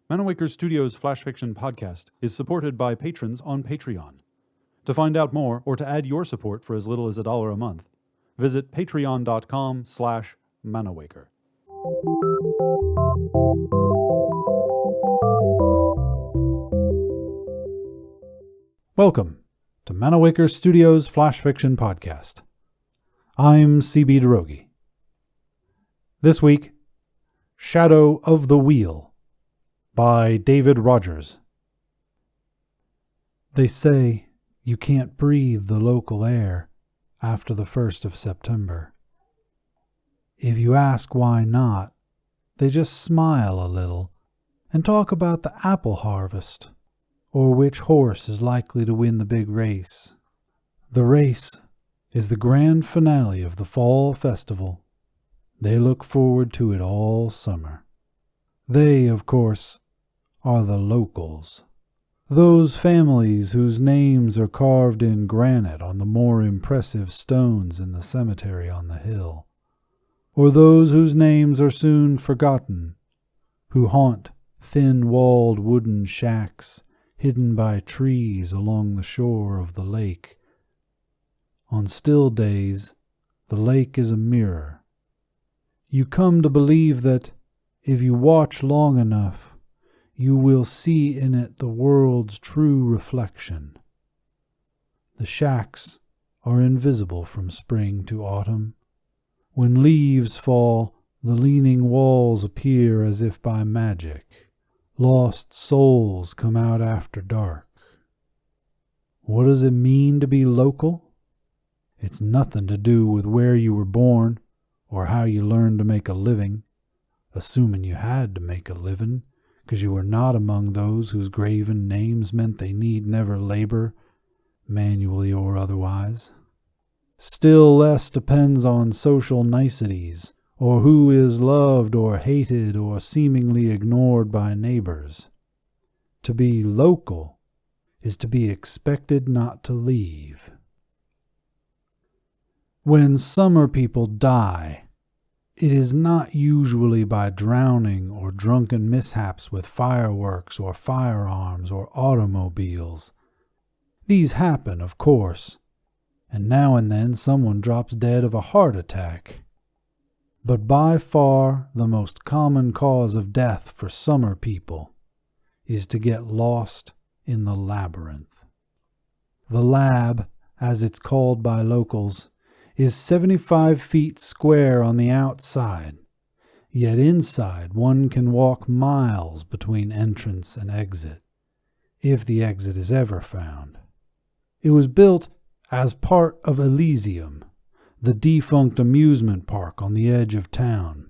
Manawaker Studios Flash Fiction Podcast is supported by patrons on Patreon. To find out more or to add your support for as little as $1 a month, visit patreon.com/Manawaker. Welcome to Manawaker Studios Flash Fiction Podcast. I'm CB Derogi. This week, Shadow of the Wheel by David Rogers. They say you can't breathe the local air after the 1st of September. If you ask why not, they just smile a little and talk about the apple harvest or which horse is likely to win the big race. The race is the grand finale of the fall festival. They look forward to it all summer. They, of course, are the locals. Those families whose names are carved in granite on the more impressive stones in the cemetery on the hill, or those whose names are soon forgotten, who haunt thin-walled wooden shacks hidden by trees along the shore of the lake. On still days, the lake is a mirror. You come to believe that, if you watch long enough, you will see in it the world's true reflection. The shacks are invisible from spring to autumn. When leaves fall, the leaning walls appear as if by magic. Lost souls come out after dark. What does it mean to be local? It's nothing to do with where you were born or how you learned to make a living, assuming you had to make a living, because you were not among those whose graven names meant they need never labor, manually or otherwise. Still less depends on social niceties, or who is loved or hated or seemingly ignored by neighbors. To be local is to be expected not to leave. When summer people die, it is not usually by drowning or drunken mishaps with fireworks or firearms or automobiles. These happen, of course, and now and then someone drops dead of a heart attack. But by far the most common cause of death for summer people is to get lost in the labyrinth. The lab, as it's called by locals, is 75 feet square on the outside, yet inside one can walk miles between entrance and exit, if the exit is ever found. It was built as part of Elysium, the defunct amusement park on the edge of town.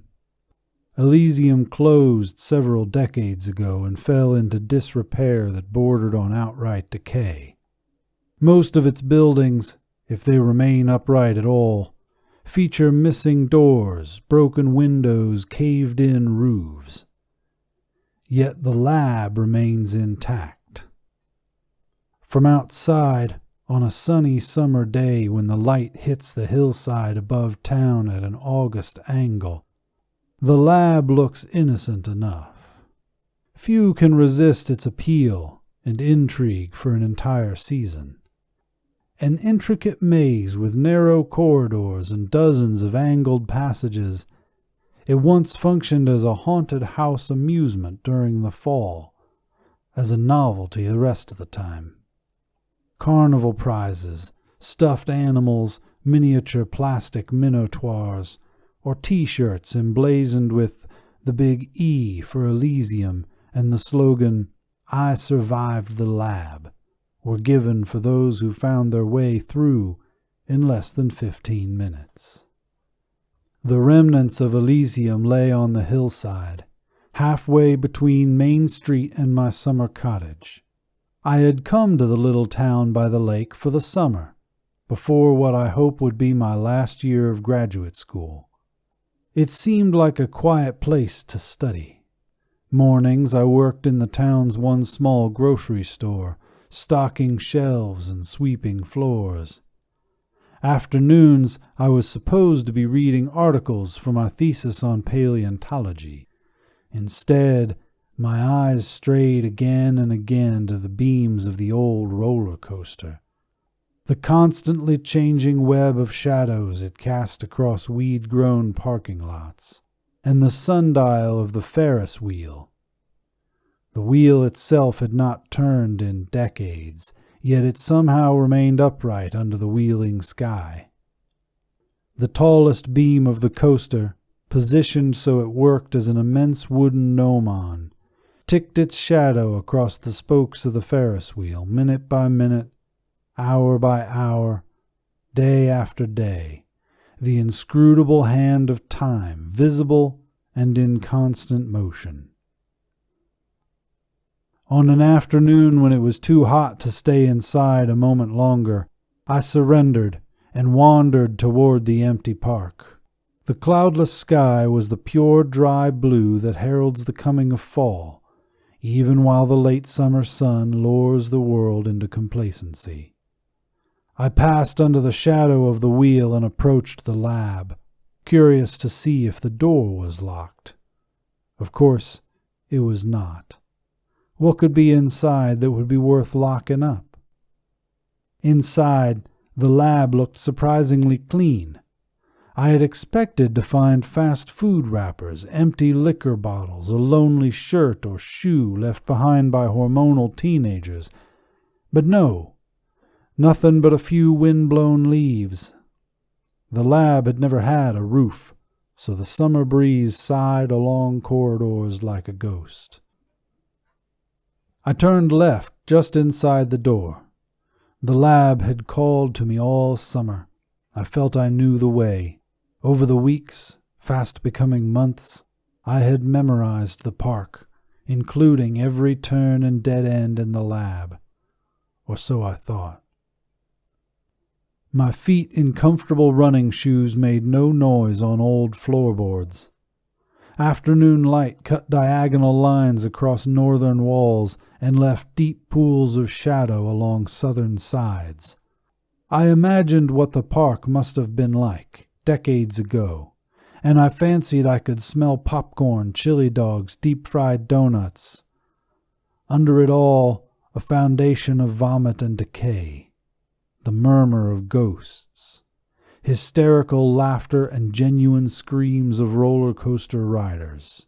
Elysium closed several decades ago and fell into disrepair that bordered on outright decay. Most of its buildings, if they remain upright at all, feature missing doors, broken windows, caved-in roofs. Yet the lab remains intact. From outside, on a sunny summer day when the light hits the hillside above town at an August angle, the lab looks innocent enough. Few can resist its appeal and intrigue for an entire season. An intricate maze with narrow corridors and dozens of angled passages, it once functioned as a haunted house amusement during the fall, as a novelty the rest of the time. Carnival prizes, stuffed animals, miniature plastic minotaurs, or T-shirts emblazoned with the big E for Elysium and the slogan, "I survived the lab," were given for those who found their way through in less than 15 minutes. The remnants of Elysium lay on the hillside, halfway between Main Street and my summer cottage. I had come to the little town by the lake for the summer, before what I hope would be my last year of graduate school. It seemed like a quiet place to study. Mornings I worked in the town's one small grocery store, stocking shelves and sweeping floors. Afternoons, I was supposed to be reading articles for my thesis on paleontology. Instead, My eyes strayed again and again to the beams of the old roller coaster. The constantly changing web of shadows it cast across weed-grown parking lots, and the sundial of the Ferris wheel. The wheel itself had not turned in decades, yet it somehow remained upright under the wheeling sky. The tallest beam of the coaster, positioned so it worked as an immense wooden gnomon, ticked its shadow across the spokes of the Ferris wheel, minute by minute, hour by hour, day after day, the inscrutable hand of time, visible and in constant motion. On an afternoon when it was too hot to stay inside a moment longer, I surrendered and wandered toward the empty park. The cloudless sky was the pure, dry blue that heralds the coming of fall, even while the late summer sun lures the world into complacency. I passed under the shadow of the wheel and approached the lab, curious to see if the door was locked. Of course, it was not. What could be inside that would be worth locking up? Inside, the lab looked surprisingly clean. I had expected to find fast food wrappers, empty liquor bottles, a lonely shirt or shoe left behind by hormonal teenagers. But no, nothing but a few wind-blown leaves. The lab had never had a roof, so the summer breeze sighed along corridors like a ghost. I turned left just inside the door. The lab had called to me all summer. I felt I knew the way. Over the weeks, fast becoming months, I had memorized the park, including every turn and dead end in the lab. Or so I thought. My feet in comfortable running shoes made no noise on old floorboards. Afternoon light cut diagonal lines across northern walls and left deep pools of shadow along southern sides. I imagined what the park must have been like decades ago, and I fancied I could smell popcorn, chili dogs, deep-fried donuts. Under it all, a foundation of vomit and decay, the murmur of ghosts, hysterical laughter and genuine screams of roller coaster riders.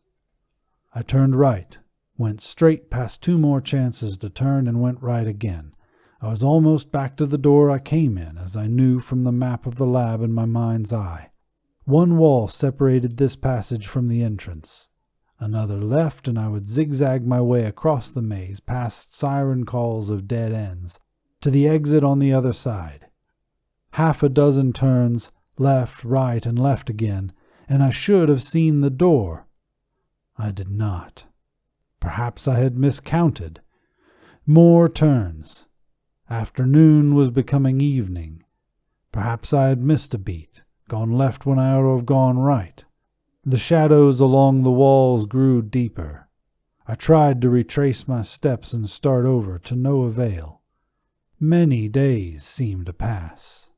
I turned right, went straight past two more chances to turn, and went right again. I was almost back to the door I came in, as I knew from the map of the lab in my mind's eye. One wall separated this passage from the entrance. Another left, and I would zigzag my way across the maze, past siren calls of dead ends, to the exit on the other side. Half a dozen turns, left, right, and left again, and I should have seen the door. I did not. Perhaps I had miscounted. More turns. Afternoon was becoming evening. Perhaps I had missed a beat, gone left when I ought to have gone right. The shadows along the walls grew deeper. I tried to retrace my steps and start over, to no avail. Many days seemed to pass.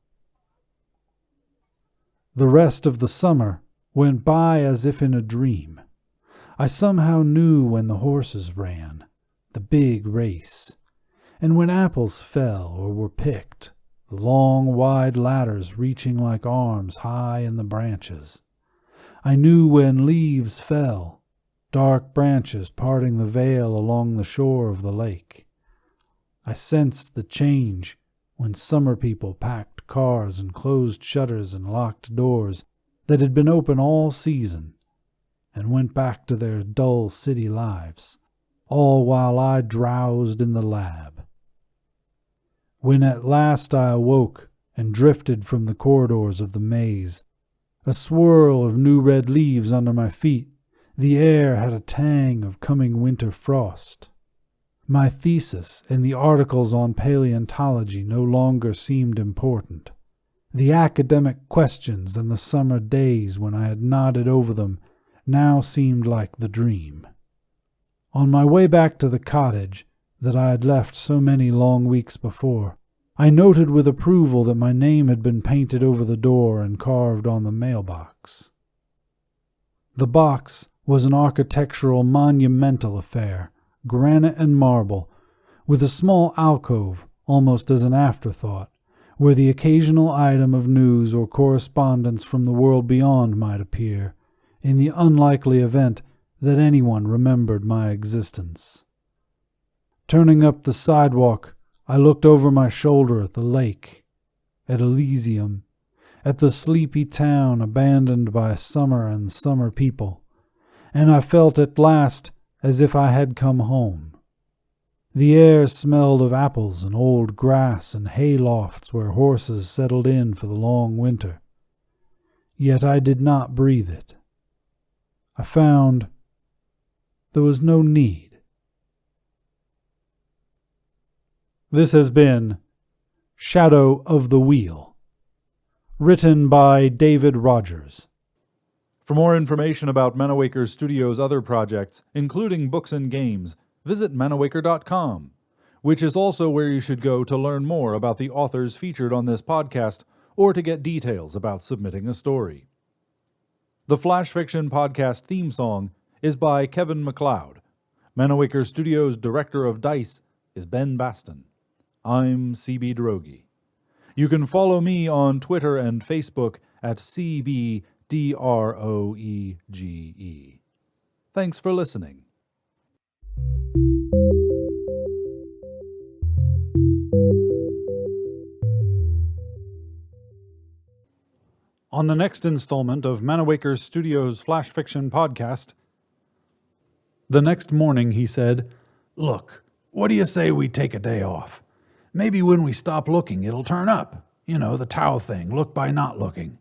The rest of the summer went by as if in a dream. I somehow knew when the horses ran, the big race, and when apples fell or were picked, the long, wide ladders reaching like arms high in the branches. I knew when leaves fell, dark branches parting the veil along the shore of the lake. I sensed the change when summer people packed cars and closed shutters and locked doors that had been open all season, and went back to their dull city lives, all while I drowsed in the lab. When at last I awoke and drifted from the corridors of the maze, a swirl of new red leaves under my feet, the air had a tang of coming winter frost. My thesis and the articles on paleontology no longer seemed important. The academic questions and the summer days when I had nodded over them now seemed like the dream. On my way back to the cottage that I had left so many long weeks before, I noted with approval that my name had been painted over the door and carved on the mailbox. The box was an architectural monumental affair, granite and marble, with a small alcove, almost as an afterthought, where the occasional item of news or correspondence from the world beyond might appear, in the unlikely event that anyone remembered my existence. Turning up the sidewalk, I looked over my shoulder at the lake, at Elysium, at the sleepy town abandoned by summer and summer people, and I felt at last as if I had come home. The air smelled of apples and old grass and hay lofts where horses settled in for the long winter. Yet I did not breathe it. I found there was no need. This has been Shadow of the Wheel, written by David Rogers. For more information about Manawaker Studios' other projects, including books and games, visit manawaker.com, which is also where you should go to learn more about the authors featured on this podcast or to get details about submitting a story. The Flash Fiction Podcast theme song is by Kevin MacLeod. Manawaker Studios' director of DICE is Ben Baston. I'm CB Droege. You can follow me on Twitter and Facebook at CBDROEGE. Thanks for listening. On the next installment of Manawaker Studios' Flash Fiction Podcast, the next morning he said, "Look, what do you say we take a day off? Maybe when we stop looking, it'll turn up. You know, the Tao thing, look by not looking.